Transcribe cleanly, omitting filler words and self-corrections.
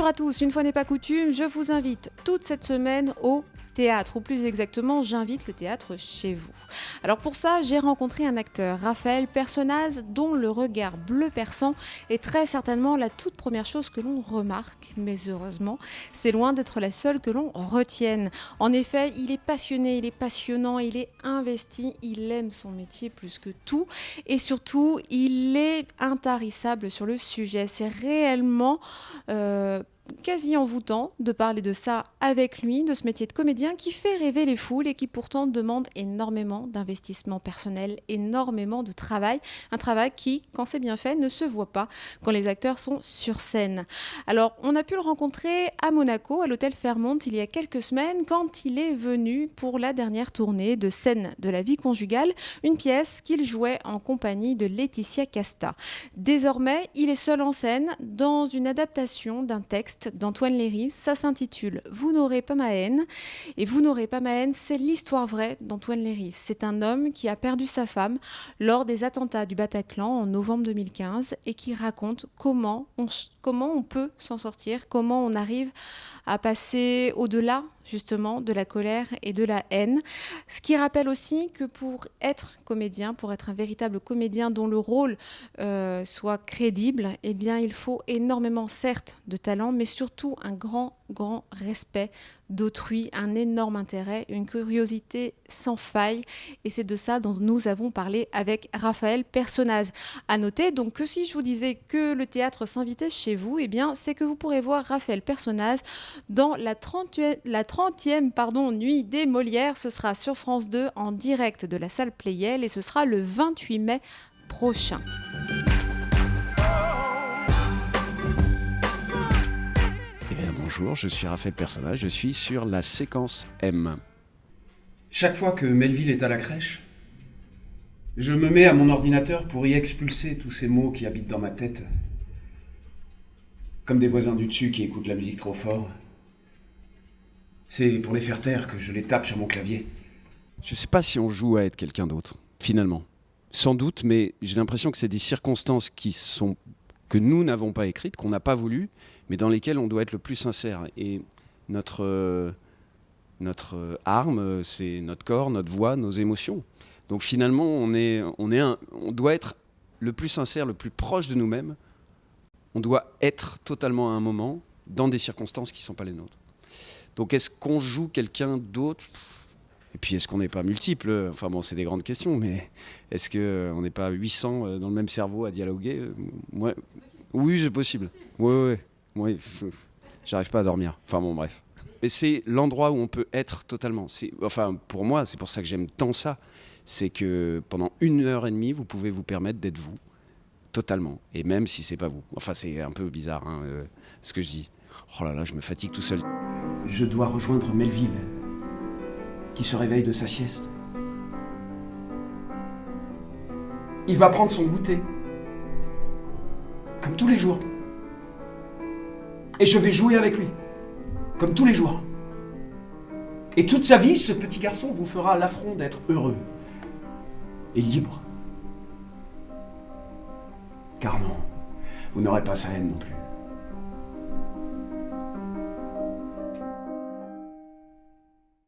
Bonjour à tous, une fois n'est pas coutume, je vous invite toute cette semaine au théâtre, ou plus exactement, j'invite le théâtre chez vous. Alors pour ça, j'ai rencontré un acteur, Raphaël Personnaz, dont le regard bleu perçant est très certainement la toute première chose que l'on remarque, mais heureusement, c'est loin d'être la seule que l'on retienne. En effet, il est passionné, il est passionnant, il est investi, il aime son métier plus que tout, et surtout, il est intarissable sur le sujet. C'est réellement quasi envoûtant de parler de ça avec lui, de ce métier de comédien qui fait rêver les foules et qui pourtant demande énormément d'investissement personnel, énormément de travail. Un travail qui, quand c'est bien fait, ne se voit pas quand les acteurs sont sur scène. Alors, on a pu le rencontrer à Monaco, à l'hôtel Fairmont, il y a quelques semaines, quand il est venu pour la dernière tournée de Scène de la vie conjugale, une pièce qu'il jouait en compagnie de Laetitia Casta. Désormais, il est seul en scène dans une adaptation d'un texte d'Antoine Léry. Ça s'intitule « Vous n'aurez pas ma haine ». Et « Vous n'aurez pas ma haine », c'est l'histoire vraie d'Antoine Léry. C'est un homme qui a perdu sa femme lors des attentats du Bataclan en novembre 2015 et qui raconte comment on peut s'en sortir, comment on arrive à passer au-delà justement de la colère et de la haine. Ce qui rappelle aussi que pour être comédien, pour être un véritable comédien dont le rôle soit crédible, eh bien il faut énormément certes de talent, mais surtout un grand respect d'autrui, un énorme intérêt, une curiosité sans faille. Et c'est de ça dont nous avons parlé avec Raphaël Personnaz. À noter donc que si je vous disais que le théâtre s'invitait chez vous, eh bien c'est que vous pourrez voir Raphaël Personnaz dans la 30e nuit des Molières. Ce sera sur France 2 en direct de la salle Pleyel et ce sera le 28 mai prochain. Bonjour, je suis Raphaël Personnaz, je suis sur la séquence M. Chaque fois que Melville est à la crèche, je me mets à mon ordinateur pour y expulser tous ces mots qui habitent dans ma tête. Comme des voisins du dessus qui écoutent la musique trop fort. C'est pour les faire taire que je les tape sur mon clavier. Je sais pas si on joue à être quelqu'un d'autre, finalement. Sans doute, mais j'ai l'impression que c'est des circonstances que nous n'avons pas écrites, qu'on n'a pas voulu, mais dans lesquelles on doit être le plus sincère. Et notre arme, c'est notre corps, notre voix, nos émotions. Donc finalement, on doit être le plus sincère, le plus proche de nous-mêmes. On doit être totalement à un moment dans des circonstances qui ne sont pas les nôtres. Donc est-ce qu'on joue quelqu'un d'autre ? Et puis est-ce qu'on n'est pas multiple ? Enfin bon, c'est des grandes questions, mais est-ce qu'on n'est pas 800 dans le même cerveau à dialoguer ? Ouais. Oui, c'est possible. Oui, j'arrive pas à dormir. Enfin bon, bref. Et c'est l'endroit où on peut être totalement. Enfin, pour moi, c'est pour ça que j'aime tant ça. C'est que pendant 1h30, vous pouvez vous permettre d'être vous, totalement. Et même si c'est pas vous. Enfin, c'est un peu bizarre, ce que je dis. Oh là là, je me fatigue tout seul. Je dois rejoindre Melville, qui se réveille de sa sieste. Il va prendre son goûter, comme tous les jours. Et je vais jouer avec lui, comme tous les jours. Et toute sa vie, ce petit garçon vous fera l'affront d'être heureux et libre. Car non, vous n'aurez pas sa haine non plus.